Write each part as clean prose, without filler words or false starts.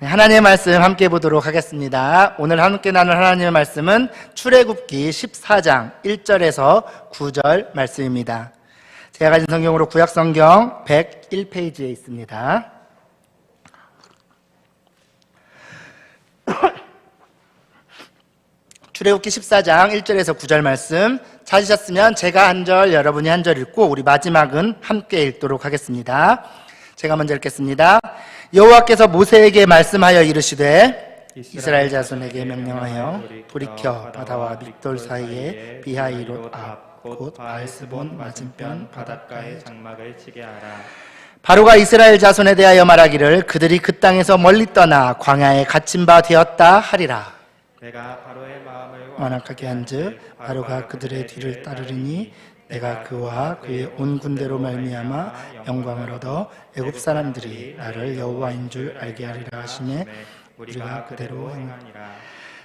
네, 하나님의 말씀 함께 보도록 하겠습니다. 오늘 함께 나눌 하나님의 말씀은 출애굽기 14장 1절에서 9절 말씀입니다. 제가 가진 성경으로 구약성경 101페이지에 있습니다. 출애굽기 14장 1절에서 9절 말씀 찾으셨으면 제가 한 절, 여러분이 한 절 읽고 우리 마지막은 함께 읽도록 하겠습니다. 제가 먼저 읽겠습니다. 여호와께서 모세에게 말씀하여 이르시되 이스라엘 자손에게 명령하여 돌이켜 바다와 믹돌 사이에 비하이롯 앞 곧 바알스본 맞은편 바닷가에 장막을 치게 하라. 바로가 이스라엘 자손에 대하여 말하기를 그들이 그 땅에서 멀리 떠나 광야에 갇힌 바 되었다 하리라. 내가 바로의 마음을 완악하게 한즉 바로가 그들의 뒤를 따르리니 내가 그와 그의 온 군대로 말미암아 영광을 얻어 애굽 사람들이 나를 여호와인 줄 알게 하리라 하시매 우리가 그대로 행하니라.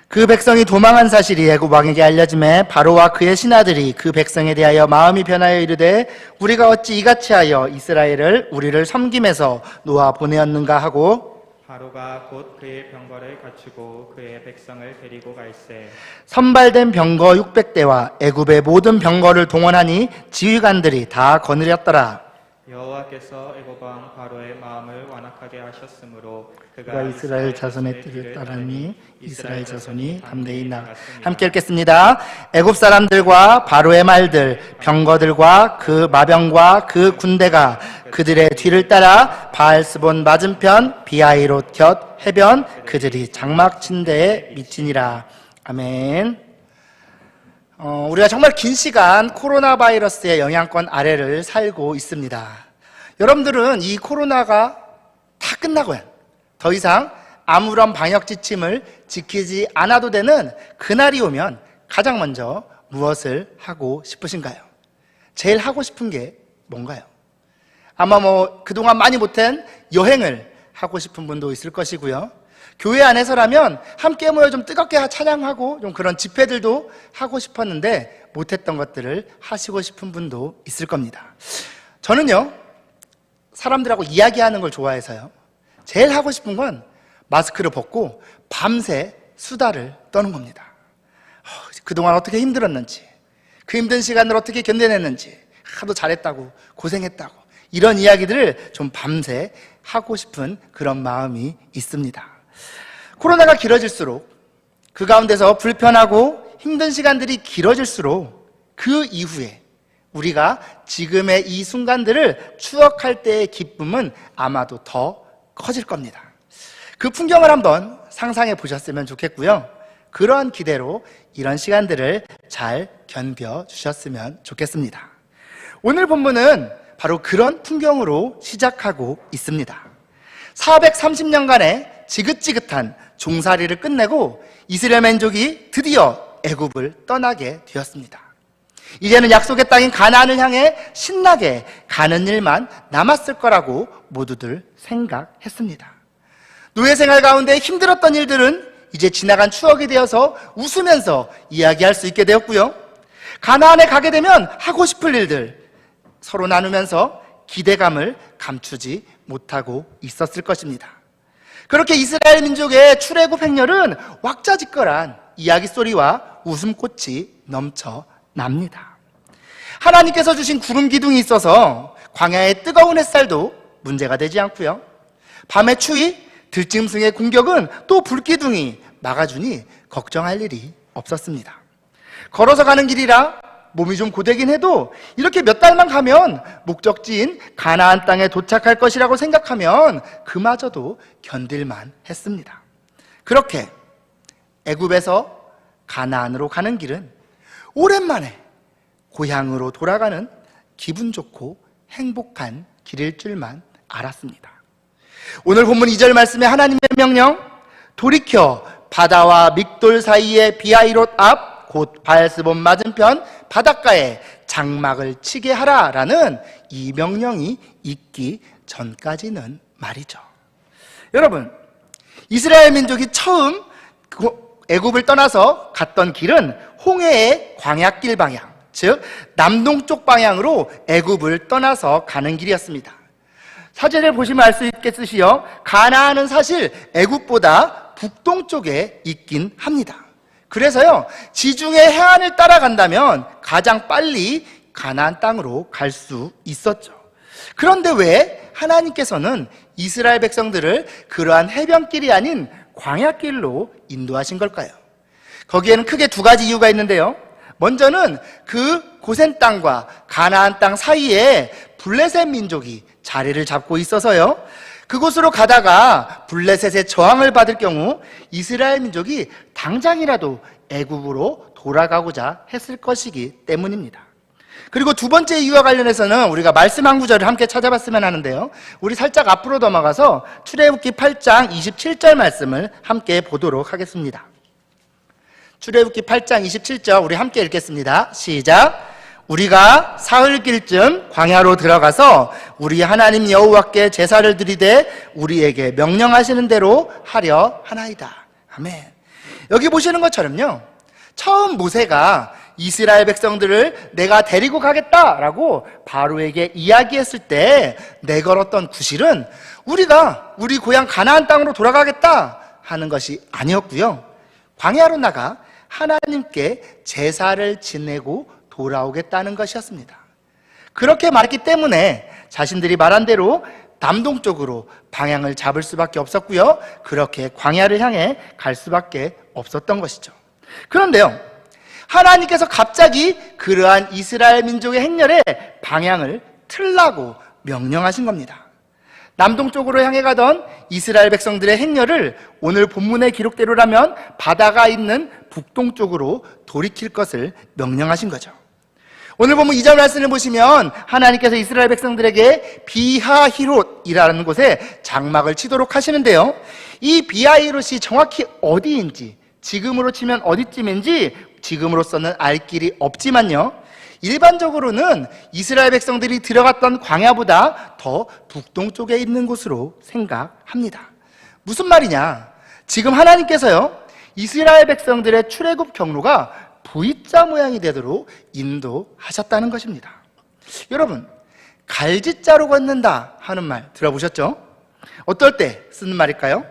그 백성이 도망한 사실이 애굽 왕에게 알려짐에 바로와 그의 신하들이 그 백성에 대하여 마음이 변하여 이르되 우리가 어찌 이같이 하여 이스라엘을 우리를 섬김에서 놓아 보내었는가 하고 바로가 곧 그의 병거를 갖추고 그의 백성을 데리고 갈새 선발된 병거 600대와 애굽의 모든 병거를 동원하니 지휘관들이 다 거느렸더라. 여호와께서 애굽 왕 바로의 마음을 완악하게 하셨으므로 그가 이스라엘 자손의 뜻을 따르니 이스라엘 자손이 담대히 나갔습니다. 함께 읽겠습니다. 애굽 사람들과 바로의 말들, 병거들과 그 마병과 그 군대가 그들의 뒤를 따라 바알스본 맞은편 비하이롯 곁 해변 그들이 장막 친 데에 미치니라. 아멘. 우리가 정말 긴 시간 코로나 바이러스의 영향권 아래를 살고 있습니다. 여러분들은 이 코로나가 다 끝나고야 더 이상 아무런 방역 지침을 지키지 않아도 되는 그날이 오면 가장 먼저 무엇을 하고 싶으신가요? 제일 하고 싶은 게 뭔가요? 아마 그동안 많이 못한 여행을 하고 싶은 분도 있을 것이고요. 교회 안에서라면 함께 모여 좀 뜨겁게 찬양하고 좀 그런 집회들도 하고 싶었는데 못했던 것들을 하시고 싶은 분도 있을 겁니다. 저는요, 사람들하고 이야기하는 걸 좋아해서요, 제일 하고 싶은 건 마스크를 벗고 밤새 수다를 떠는 겁니다. 그동안 어떻게 힘들었는지, 그 힘든 시간을 어떻게 견뎌냈는지, 하도 잘했다고, 고생했다고, 이런 이야기들을 좀 밤새 하고 싶은 그런 마음이 있습니다. 코로나가 길어질수록 그 가운데서 불편하고 힘든 시간들이 길어질수록 그 이후에 우리가 지금의 이 순간들을 추억할 때의 기쁨은 아마도 더 커질 겁니다. 그 풍경을 한번 상상해 보셨으면 좋겠고요. 그러한 기대로 이런 시간들을 잘 견뎌 주셨으면 좋겠습니다. 오늘 본문은 바로 그런 풍경으로 시작하고 있습니다. 430년간의 지긋지긋한 종살이를 끝내고 이스라엘 민족이 드디어 애굽을 떠나게 되었습니다. 이제는 약속의 땅인 가나안을 향해 신나게 가는 일만 남았을 거라고 모두들 생각했습니다. 노예 생활 가운데 힘들었던 일들은 이제 지나간 추억이 되어서 웃으면서 이야기할 수 있게 되었고요. 가나안에 가게 되면 하고 싶을 일들 서로 나누면서 기대감을 감추지 못하고 있었을 것입니다. 그렇게 이스라엘 민족의 출애굽 행렬은 왁자지껄한 이야기 소리와 웃음꽃이 넘쳐납니다. 하나님께서 주신 구름 기둥이 있어서 광야의 뜨거운 햇살도 문제가 되지 않고요. 밤의 추위, 들짐승의 공격은 또 불기둥이 막아주니 걱정할 일이 없었습니다. 걸어서 가는 길이라 몸이 좀 고되긴 해도 이렇게 몇 달만 가면 목적지인 가나안 땅에 도착할 것이라고 생각하면 그마저도 견딜만 했습니다. 그렇게 애굽에서 가나안으로 가는 길은 오랜만에 고향으로 돌아가는 기분 좋고 행복한 길일 줄만 알았습니다. 오늘 본문 2절 말씀에 하나님의 명령, 돌이켜 바다와 믹돌 사이에 비하이롯 앞 곧 바알스본 맞은편 바닷가에 장막을 치게 하라라는 이 명령이 있기 전까지는 말이죠. 여러분, 이스라엘 민족이 처음 애굽을 떠나서 갔던 길은 홍해의 광야길 방향, 즉 남동쪽 방향으로 애굽을 떠나서 가는 길이었습니다. 사제를 보시면 알 수 있겠으시요, 가나안은 사실 애굽보다 북동쪽에 있긴 합니다. 그래서요, 지중해 해안을 따라간다면 가장 빨리 가나안 땅으로 갈 수 있었죠. 그런데 왜 하나님께서는 이스라엘 백성들을 그러한 해변길이 아닌 광야길로 인도하신 걸까요? 거기에는 크게 두 가지 이유가 있는데요. 먼저는 그 고센 땅과 가나안 땅 사이에 블레셋 민족이 자리를 잡고 있어서요, 그곳으로 가다가 블레셋의 저항을 받을 경우 이스라엘 민족이 당장이라도 애굽으로 돌아가고자 했을 것이기 때문입니다. 그리고 두 번째 이유와 관련해서는 우리가 말씀 한 구절을 함께 찾아봤으면 하는데요, 우리 살짝 앞으로 넘어가서 출애굽기 8장 27절 말씀을 함께 보도록 하겠습니다. 출애굽기 8장 27절 우리 함께 읽겠습니다. 시작. 우리가 사흘길쯤 광야로 들어가서 우리 하나님 여호와께 제사를 드리되 우리에게 명령하시는 대로 하려 하나이다. 아멘. 여기 보시는 것처럼요, 처음 모세가 이스라엘 백성들을 내가 데리고 가겠다라고 바로에게 이야기했을 때 내걸었던 구실은 우리가 우리 고향 가나안 땅으로 돌아가겠다 하는 것이 아니었고요, 광야로 나가 하나님께 제사를 지내고 돌아오겠다는 것이었습니다. 그렇게 말했기 때문에 자신들이 말한 대로 남동쪽으로 방향을 잡을 수밖에 없었고요, 그렇게 광야를 향해 갈 수밖에 없었던 것이죠. 그런데요, 하나님께서 갑자기 그러한 이스라엘 민족의 행렬에 방향을 틀라고 명령하신 겁니다. 남동쪽으로 향해 가던 이스라엘 백성들의 행렬을 오늘 본문의 기록대로라면 바다가 있는 북동쪽으로 돌이킬 것을 명령하신 거죠. 오늘 보면 2절 말씀을 보시면 하나님께서 이스라엘 백성들에게 비하히롯이라는 곳에 장막을 치도록 하시는데요, 이 비하히롯이 정확히 어디인지, 지금으로 치면 어디쯤인지 지금으로서는 알 길이 없지만요, 일반적으로는 이스라엘 백성들이 들어갔던 광야보다 더 북동쪽에 있는 곳으로 생각합니다. 무슨 말이냐? 지금 하나님께서요, 이스라엘 백성들의 출애굽 경로가 V자 모양이 되도록 인도하셨다는 것입니다. 여러분, 갈짓자로 걷는다 하는 말 들어보셨죠? 어떨 때 쓰는 말일까요?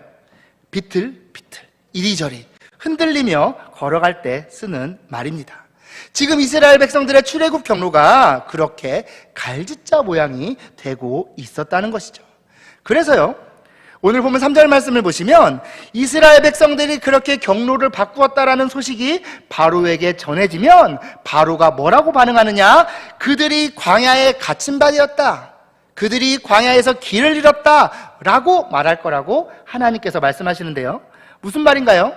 비틀비틀, 이리저리 흔들리며 걸어갈 때 쓰는 말입니다. 지금 이스라엘 백성들의 출애굽 경로가 그렇게 갈짓자 모양이 되고 있었다는 것이죠. 그래서요, 오늘 보면 3절 말씀을 보시면 이스라엘 백성들이 그렇게 경로를 바꾸었다라는 소식이 바로에게 전해지면 바로가 뭐라고 반응하느냐? 그들이 광야에 갇힌 바 되었다, 그들이 광야에서 길을 잃었다 라고 말할 거라고 하나님께서 말씀하시는데요, 무슨 말인가요?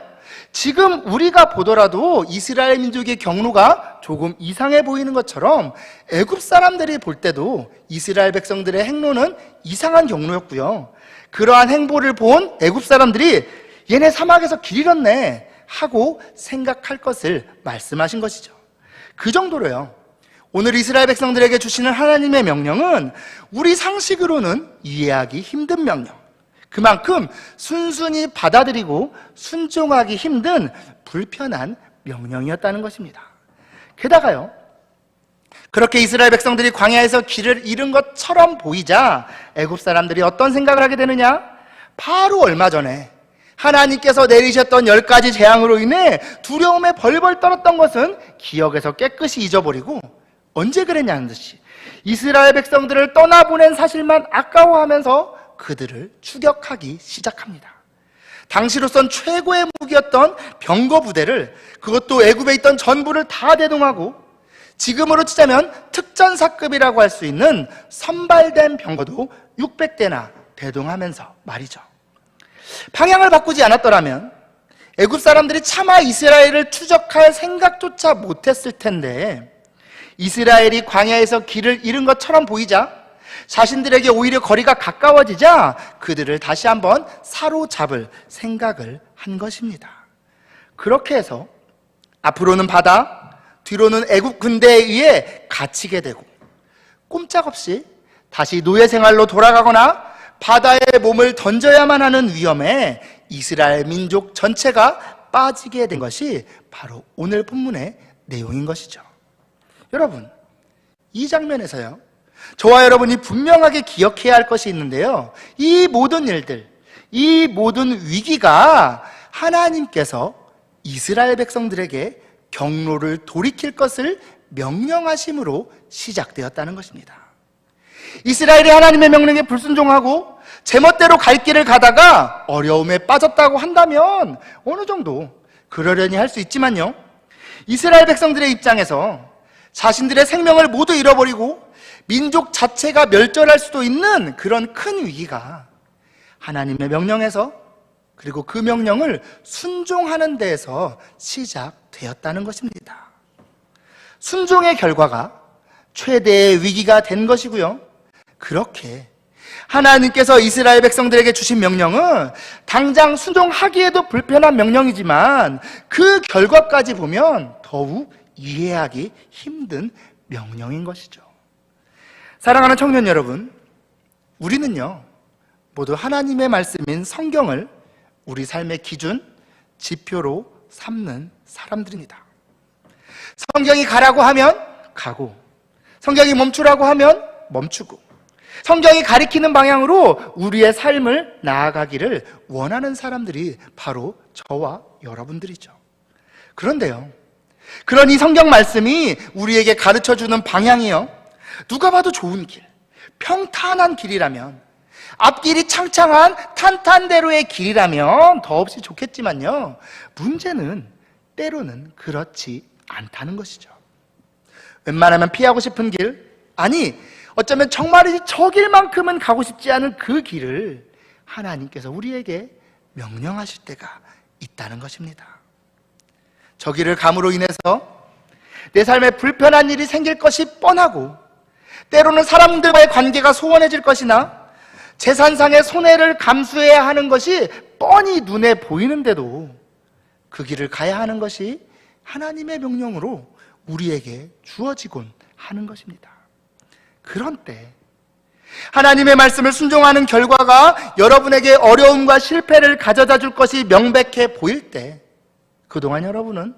지금 우리가 보더라도 이스라엘 민족의 경로가 조금 이상해 보이는 것처럼 애굽 사람들이 볼 때도 이스라엘 백성들의 행로는 이상한 경로였고요, 그러한 행보를 본 애굽 사람들이 얘네 사막에서 길 잃었네 하고 생각할 것을 말씀하신 것이죠. 그 정도로요, 오늘 이스라엘 백성들에게 주시는 하나님의 명령은 우리 상식으로는 이해하기 힘든 명령, 그만큼 순순히 받아들이고 순종하기 힘든 불편한 명령이었다는 것입니다. 게다가요, 그렇게 이스라엘 백성들이 광야에서 길을 잃은 것처럼 보이자 애굽 사람들이 어떤 생각을 하게 되느냐? 바로 얼마 전에 하나님께서 내리셨던 10가지 재앙으로 인해 두려움에 벌벌 떨었던 것은 기억에서 깨끗이 잊어버리고 언제 그랬냐는 듯이 이스라엘 백성들을 떠나보낸 사실만 아까워하면서 그들을 추격하기 시작합니다. 당시로선 최고의 무기였던 병거 부대를, 그것도 애굽에 있던 전부를 다 대동하고 지금으로 치자면 특전사급이라고 할 수 있는 선발된 병거도 600대나 대동하면서 말이죠. 방향을 바꾸지 않았더라면 애굽 사람들이 차마 이스라엘을 추적할 생각조차 못했을 텐데, 이스라엘이 광야에서 길을 잃은 것처럼 보이자 자신들에게 오히려 거리가 가까워지자 그들을 다시 한번 사로잡을 생각을 한 것입니다. 그렇게 해서 앞으로는 바다, 뒤로는 애굽 군대에 의해 갇히게 되고 꼼짝없이 다시 노예 생활로 돌아가거나 바다에 몸을 던져야만 하는 위험에 이스라엘 민족 전체가 빠지게 된 것이 바로 오늘 본문의 내용인 것이죠. 여러분, 이 장면에서요, 저와 여러분이 분명하게 기억해야 할 것이 있는데요. 이 모든 일들, 이 모든 위기가 하나님께서 이스라엘 백성들에게 경로를 돌이킬 것을 명령하심으로 시작되었다는 것입니다. 이스라엘이 하나님의 명령에 불순종하고 제멋대로 갈 길을 가다가 어려움에 빠졌다고 한다면 어느 정도 그러려니 할 수 있지만요, 이스라엘 백성들의 입장에서 자신들의 생명을 모두 잃어버리고 민족 자체가 멸절할 수도 있는 그런 큰 위기가 하나님의 명령에서, 그리고 그 명령을 순종하는 데에서 시작되었다는 것입니다. 순종의 결과가 최대의 위기가 된 것이고요, 그렇게 하나님께서 이스라엘 백성들에게 주신 명령은 당장 순종하기에도 불편한 명령이지만 그 결과까지 보면 더욱 이해하기 힘든 명령인 것이죠. 사랑하는 청년 여러분, 우리는요 모두 하나님의 말씀인 성경을 우리 삶의 기준, 지표로 삼는 사람들입니다. 성경이 가라고 하면 가고, 성경이 멈추라고 하면 멈추고, 성경이 가리키는 방향으로 우리의 삶을 나아가기를 원하는 사람들이 바로 저와 여러분들이죠. 그런데요, 그런 이 성경 말씀이 우리에게 가르쳐주는 방향이요, 누가 봐도 좋은 길, 평탄한 길이라면, 앞길이 창창한 탄탄대로의 길이라면 더없이 좋겠지만요, 문제는 때로는 그렇지 않다는 것이죠. 웬만하면 피하고 싶은 길, 아니 어쩌면 정말이지 저 길만큼은 가고 싶지 않은 그 길을 하나님께서 우리에게 명령하실 때가 있다는 것입니다. 저 길을 감으로 인해서 내 삶에 불편한 일이 생길 것이 뻔하고, 때로는 사람들과의 관계가 소원해질 것이나 재산상의 손해를 감수해야 하는 것이 뻔히 눈에 보이는데도 그 길을 가야 하는 것이 하나님의 명령으로 우리에게 주어지곤 하는 것입니다. 그런 때 하나님의 말씀을 순종하는 결과가 여러분에게 어려움과 실패를 가져다 줄 것이 명백해 보일 때, 그동안 여러분은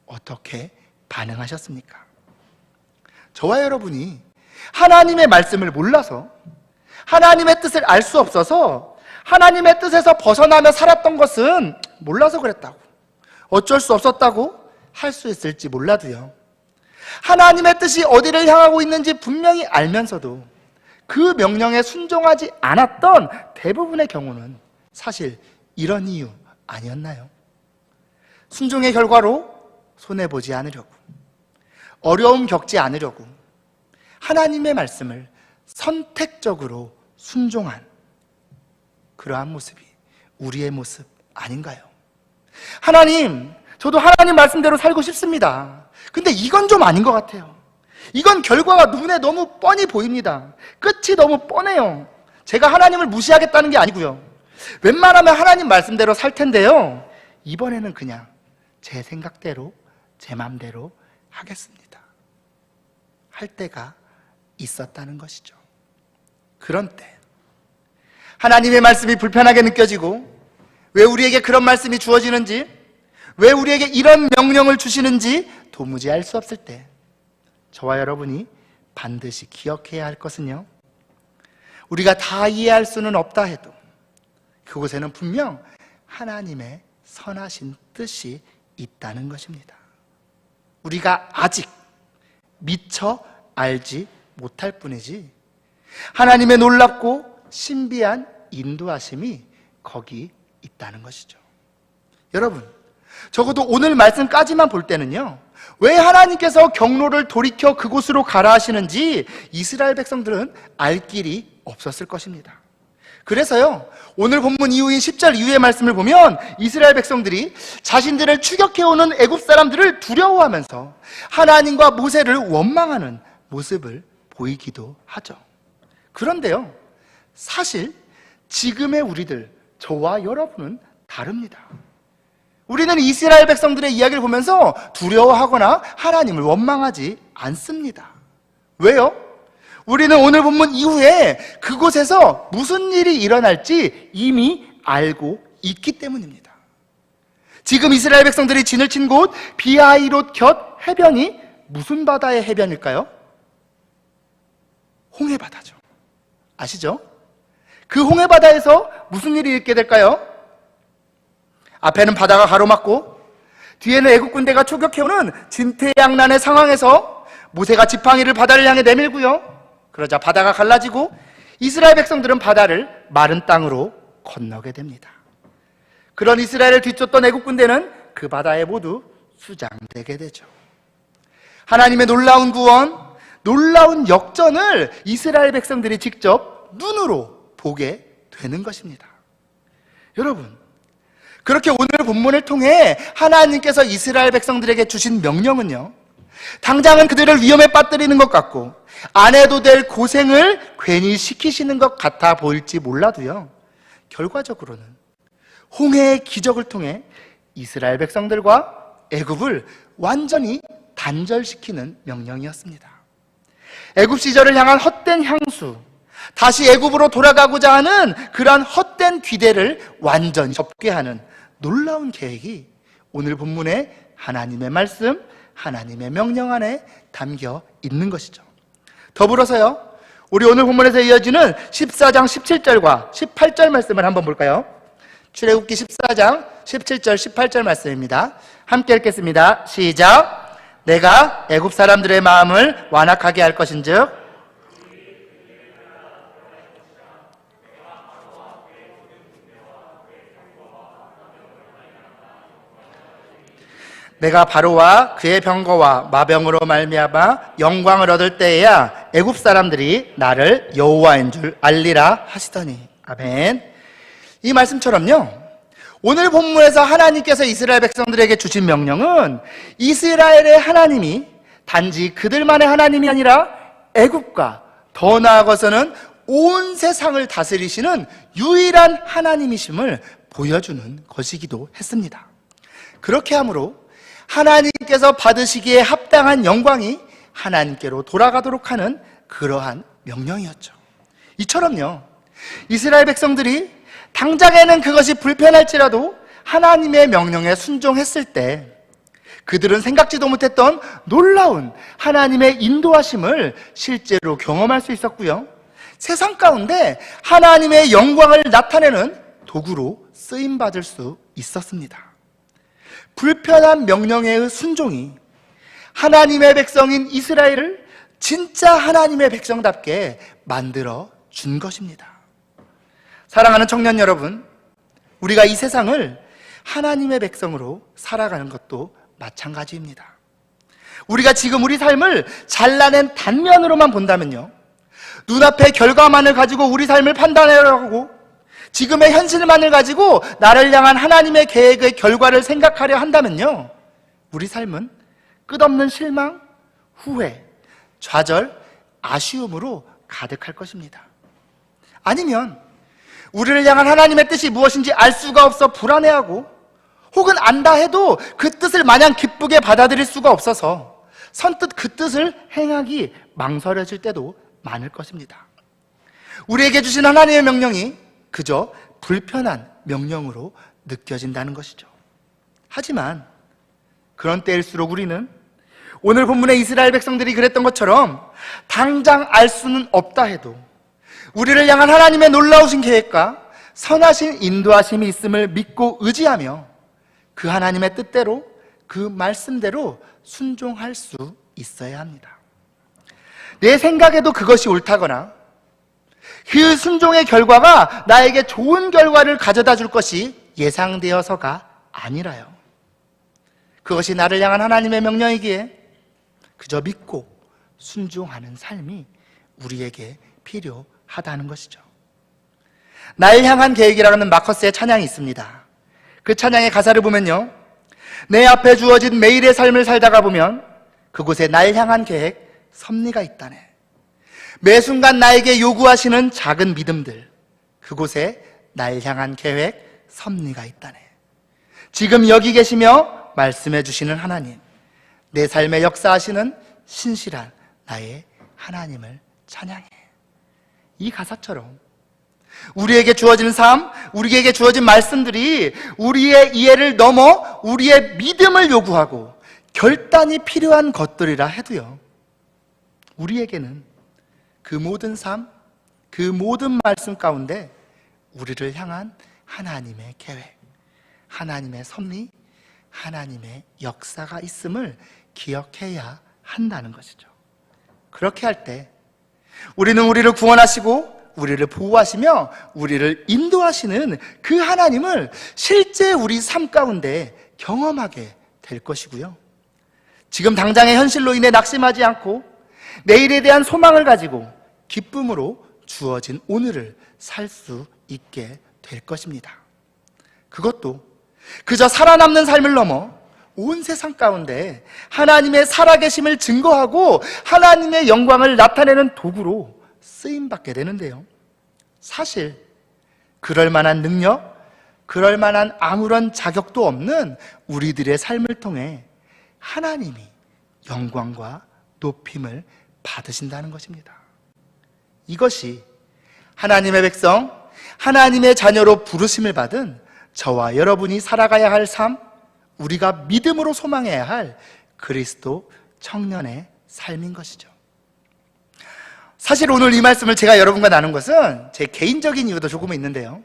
어떻게 반응하셨습니까? 저와 여러분이 하나님의 말씀을 몰라서, 하나님의 뜻을 알 수 없어서 하나님의 뜻에서 벗어나며 살았던 것은 몰라서 그랬다고, 어쩔 수 없었다고 할 수 있을지 몰라도요, 하나님의 뜻이 어디를 향하고 있는지 분명히 알면서도 그 명령에 순종하지 않았던 대부분의 경우는 사실 이런 이유 아니었나요? 순종의 결과로 손해보지 않으려고, 어려움 겪지 않으려고 하나님의 말씀을 선택적으로 순종한 그러한 모습이 우리의 모습 아닌가요? 하나님, 저도 하나님 말씀대로 살고 싶습니다. 근데 이건 좀 아닌 것 같아요. 이건 결과가 눈에 너무 뻔히 보입니다. 끝이 너무 뻔해요. 제가 하나님을 무시하겠다는 게 아니고요, 웬만하면 하나님 말씀대로 살 텐데요, 이번에는 그냥 제 생각대로, 제 마음대로 하겠습니다 할 때가 있었다는 것이죠. 그런 때 하나님의 말씀이 불편하게 느껴지고, 왜 우리에게 그런 말씀이 주어지는지, 왜 우리에게 이런 명령을 주시는지 도무지 알 수 없을 때, 저와 여러분이 반드시 기억해야 할 것은요, 우리가 다 이해할 수는 없다 해도 그곳에는 분명 하나님의 선하신 뜻이 있다는 것입니다. 우리가 아직 미처 알지 못할 뿐이지 하나님의 놀랍고 신비한 인도하심이 거기 있다는 것이죠. 여러분, 적어도 오늘 말씀까지만 볼 때는요, 왜 하나님께서 경로를 돌이켜 그곳으로 가라 하시는지 이스라엘 백성들은 알 길이 없었을 것입니다. 그래서요, 오늘 본문 이후인 10절 이후의 말씀을 보면 이스라엘 백성들이 자신들을 추격해오는 애굽 사람들을 두려워하면서 하나님과 모세를 원망하는 모습을 보이기도 하죠. 그런데요, 사실 지금의 우리들, 저와 여러분은 다릅니다. 우리는 이스라엘 백성들의 이야기를 보면서 두려워하거나 하나님을 원망하지 않습니다. 왜요? 우리는 오늘 본문 이후에 그곳에서 무슨 일이 일어날지 이미 알고 있기 때문입니다. 지금 이스라엘 백성들이 진을 친 곳 비하이롯 곁 해변이 무슨 바다의 해변일까요? 홍해바다죠. 아시죠? 그 홍해바다에서 무슨 일이 있게 될까요? 앞에는 바다가 가로막고 뒤에는 애국 군대가 초격해오는 진퇴양난의 상황에서 모세가 지팡이를 바다를 향해 내밀고요. 그러자 바다가 갈라지고 이스라엘 백성들은 바다를 마른 땅으로 건너게 됩니다. 그런 이스라엘을 뒤쫓던 애국 군대는 그 바다에 모두 수장되게 되죠. 하나님의 놀라운 구원, 놀라운 역전을 이스라엘 백성들이 직접 눈으로 보게 되는 것입니다. 여러분, 그렇게 오늘 본문을 통해 하나님께서 이스라엘 백성들에게 주신 명령은요, 당장은 그들을 위험에 빠뜨리는 것 같고 안 해도 될 고생을 괜히 시키시는 것 같아 보일지 몰라도요, 결과적으로는 홍해의 기적을 통해 이스라엘 백성들과 애굽을 완전히 단절시키는 명령이었습니다. 애굽 시절을 향한 헛된 향수, 다시 애굽으로 돌아가고자 하는 그러한 헛된 기대를 완전히 접게 하는 놀라운 계획이 오늘 본문의 하나님의 말씀, 하나님의 명령 안에 담겨 있는 것이죠. 더불어서요, 우리 오늘 본문에서 이어지는 14장 17절과 18절 말씀을 한번 볼까요? 출애굽기 14장 17절 18절 말씀입니다. 함께 읽겠습니다. 시작. 내가 애굽 사람들의 마음을 완악하게 할 것인즉 내가 바로와 그의 병거와 마병으로 말미암아 영광을 얻을 때에야 애굽 사람들이 나를 여호와인 줄 알리라 하시더니. 아멘. 이 말씀처럼요, 오늘 본문에서 하나님께서 이스라엘 백성들에게 주신 명령은 이스라엘의 하나님이 단지 그들만의 하나님이 아니라 애굽과 더 나아가서는 온 세상을 다스리시는 유일한 하나님이심을 보여주는 것이기도 했습니다. 그렇게 함으로 하나님께서 받으시기에 합당한 영광이 하나님께로 돌아가도록 하는 그러한 명령이었죠. 이처럼요, 이스라엘 백성들이 당장에는 그것이 불편할지라도 하나님의 명령에 순종했을 때 그들은 생각지도 못했던 놀라운 하나님의 인도하심을 실제로 경험할 수 있었고요, 세상 가운데 하나님의 영광을 나타내는 도구로 쓰임받을 수 있었습니다. 불편한 명령의 순종이 하나님의 백성인 이스라엘을 진짜 하나님의 백성답게 만들어 준 것입니다. 사랑하는 청년 여러분, 우리가 이 세상을 하나님의 백성으로 살아가는 것도 마찬가지입니다. 우리가 지금 우리 삶을 잘라낸 단면으로만 본다면요, 눈앞의 결과만을 가지고 우리 삶을 판단하려고 지금의 현실만을 가지고 나를 향한 하나님의 계획의 결과를 생각하려 한다면요, 우리 삶은 끝없는 실망, 후회, 좌절, 아쉬움으로 가득할 것입니다. 아니면 우리를 향한 하나님의 뜻이 무엇인지 알 수가 없어 불안해하고, 혹은 안다 해도 그 뜻을 마냥 기쁘게 받아들일 수가 없어서 선뜻 그 뜻을 행하기 망설여질 때도 많을 것입니다. 우리에게 주신 하나님의 명령이 그저 불편한 명령으로 느껴진다는 것이죠. 하지만 그런 때일수록 우리는 오늘 본문의 이스라엘 백성들이 그랬던 것처럼 당장 알 수는 없다 해도 우리를 향한 하나님의 놀라우신 계획과 선하신 인도하심이 있음을 믿고 의지하며 그 하나님의 뜻대로, 그 말씀대로 순종할 수 있어야 합니다. 내 생각에도 그것이 옳다거나 그 순종의 결과가 나에게 좋은 결과를 가져다 줄 것이 예상되어서가 아니라요, 그것이 나를 향한 하나님의 명령이기에 그저 믿고 순종하는 삶이 우리에게 필요하다는 것이죠. 나를 향한 계획이라는 마커스의 찬양이 있습니다. 그 찬양의 가사를 보면요, 내 앞에 주어진 매일의 삶을 살다가 보면 그곳에 날 향한 계획, 섭리가 있다네. 매 순간 나에게 요구하시는 작은 믿음들, 그곳에 날 향한 계획, 섭리가 있다네. 지금 여기 계시며 말씀해 주시는 하나님, 내 삶에 역사하시는 신실한 나의 하나님을 찬양해. 이 가사처럼 우리에게 주어지는 삶, 우리에게 주어진 말씀들이 우리의 이해를 넘어 우리의 믿음을 요구하고 결단이 필요한 것들이라 해도요, 우리에게는 그 모든 삶, 그 모든 말씀 가운데 우리를 향한 하나님의 계획, 하나님의 섭리, 하나님의 역사가 있음을 기억해야 한다는 것이죠. 그렇게 할 때 우리는 우리를 구원하시고 우리를 보호하시며 우리를 인도하시는 그 하나님을 실제 우리 삶 가운데 경험하게 될 것이고요. 지금 당장의 현실로 인해 낙심하지 않고 내일에 대한 소망을 가지고 기쁨으로 주어진 오늘을 살 수 있게 될 것입니다. 그것도 그저 살아남는 삶을 넘어 온 세상 가운데 하나님의 살아계심을 증거하고 하나님의 영광을 나타내는 도구로 쓰임받게 되는데요. 사실 그럴 만한 능력, 그럴 만한 아무런 자격도 없는 우리들의 삶을 통해 하나님이 영광과 높임을 받으신다는 것입니다. 이것이 하나님의 백성, 하나님의 자녀로 부르심을 받은 저와 여러분이 살아가야 할 삶, 우리가 믿음으로 소망해야 할 그리스도 청년의 삶인 것이죠. 사실 오늘 이 말씀을 제가 여러분과 나눈 것은 제 개인적인 이유도 조금은 있는데요.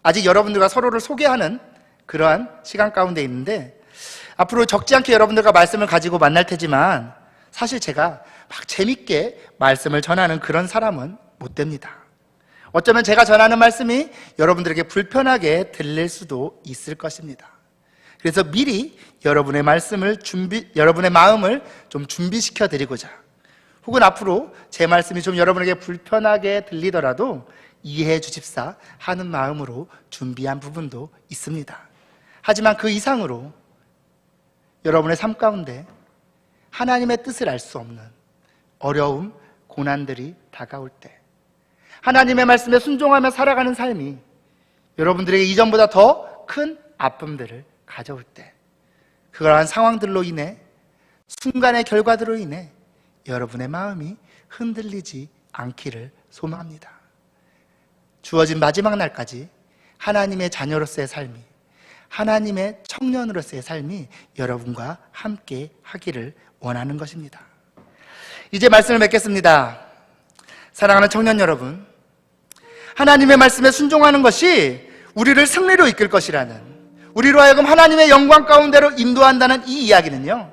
아직 여러분들과 서로를 소개하는 그러한 시간 가운데 있는데, 앞으로 적지 않게 여러분들과 말씀을 가지고 만날 테지만 사실 제가 막 재밌게 말씀을 전하는 그런 사람은 못 됩니다. 어쩌면 제가 전하는 말씀이 여러분들에게 불편하게 들릴 수도 있을 것입니다. 그래서 미리 여러분의 여러분의 마음을 좀 준비시켜 드리고자, 혹은 앞으로 제 말씀이 좀 여러분에게 불편하게 들리더라도 이해해 주십사 하는 마음으로 준비한 부분도 있습니다. 하지만 그 이상으로 여러분의 삶 가운데 하나님의 뜻을 알 수 없는 어려움, 고난들이 다가올 때, 하나님의 말씀에 순종하며 살아가는 삶이 여러분들에게 이전보다 더 큰 아픔들을 가져올 때, 그러한 상황들로 인해, 순간의 결과들로 인해 여러분의 마음이 흔들리지 않기를 소망합니다. 주어진 마지막 날까지 하나님의 자녀로서의 삶이, 하나님의 청년으로서의 삶이 여러분과 함께 하기를 원하는 것입니다. 이제 말씀을 맺겠습니다. 사랑하는 청년 여러분, 하나님의 말씀에 순종하는 것이 우리를 승리로 이끌 것이라는, 우리로 하여금 하나님의 영광 가운데로 인도한다는 이 이야기는요,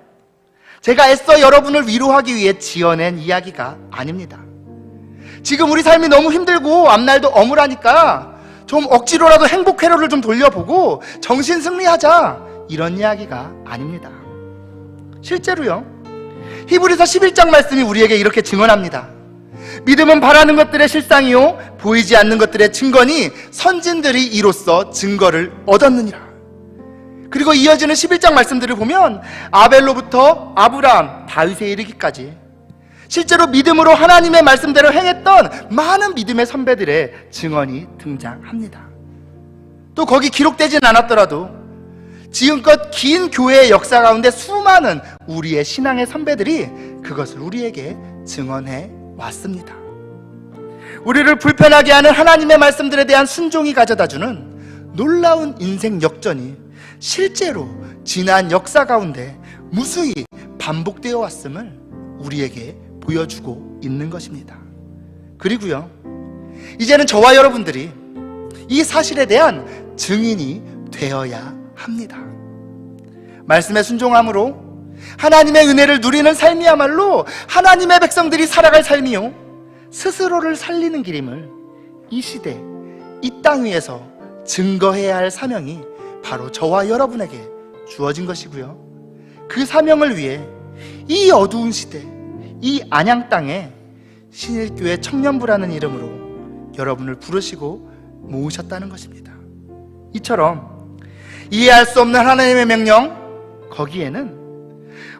제가 애써 여러분을 위로하기 위해 지어낸 이야기가 아닙니다. 지금 우리 삶이 너무 힘들고 앞날도 어물하니까 좀 억지로라도 행복 회로를 좀 돌려보고 정신 승리하자, 이런 이야기가 아닙니다. 실제로요, 히브리서 11장 말씀이 우리에게 이렇게 증언합니다. 믿음은 바라는 것들의 실상이요 보이지 않는 것들의 증거니 선진들이 이로써 증거를 얻었느니라. 그리고 이어지는 11장 말씀들을 보면 아벨로부터 아브라함, 다윗에 이르기까지 실제로 믿음으로 하나님의 말씀대로 행했던 많은 믿음의 선배들의 증언이 등장합니다. 또 거기 기록되진 않았더라도 지금껏 긴 교회의 역사 가운데 수많은 우리의 신앙의 선배들이 그것을 우리에게 증언해 왔습니다. 우리를 불편하게 하는 하나님의 말씀들에 대한 순종이 가져다주는 놀라운 인생 역전이 실제로 지난 역사 가운데 무수히 반복되어 왔음을 우리에게 보여주고 있는 것입니다. 그리고요, 이제는 저와 여러분들이 이 사실에 대한 증인이 되어야 합니다. 말씀에 순종함으로 하나님의 은혜를 누리는 삶이야말로 하나님의 백성들이 살아갈 삶이요 스스로를 살리는 길임을 이 시대, 이 땅 위에서 증거해야 할 사명이 바로 저와 여러분에게 주어진 것이고요, 그 사명을 위해 이 어두운 시대, 이 안양 땅에 신일교회 청년부라는 이름으로 여러분을 부르시고 모으셨다는 것입니다. 이처럼 이해할 수 없는 하나님의 명령, 거기에는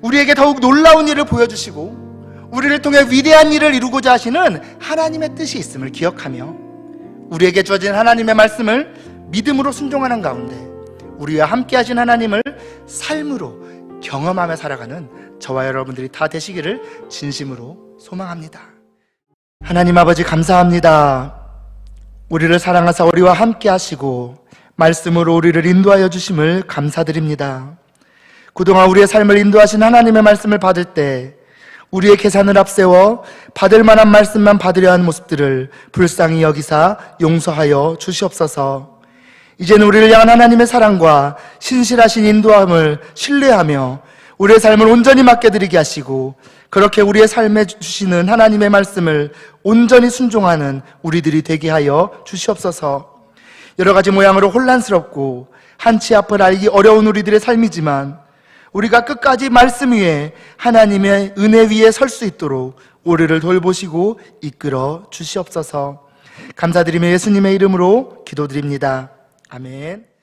우리에게 더욱 놀라운 일을 보여주시고 우리를 통해 위대한 일을 이루고자 하시는 하나님의 뜻이 있음을 기억하며 우리에게 주어진 하나님의 말씀을 믿음으로 순종하는 가운데 우리와 함께 하신 하나님을 삶으로 경험하며 살아가는 저와 여러분들이 다 되시기를 진심으로 소망합니다. 하나님 아버지, 감사합니다. 우리를 사랑하사 우리와 함께 하시고 말씀으로 우리를 인도하여 주심을 감사드립니다. 그동안 우리의 삶을 인도하신 하나님의 말씀을 받을 때 우리의 계산을 앞세워 받을 만한 말씀만 받으려 한 모습들을 불쌍히 여기사 용서하여 주시옵소서. 이제는 우리를 향한 하나님의 사랑과 신실하신 인도함을 신뢰하며 우리의 삶을 온전히 맡겨드리게 하시고, 그렇게 우리의 삶에 주시는 하나님의 말씀을 온전히 순종하는 우리들이 되게 하여 주시옵소서. 여러 가지 모양으로 혼란스럽고 한치 앞을 알기 어려운 우리들의 삶이지만 우리가 끝까지 말씀 위에, 하나님의 은혜 위에 설 수 있도록 우리를 돌보시고 이끌어 주시옵소서. 감사드리며 예수님의 이름으로 기도드립니다. 아멘.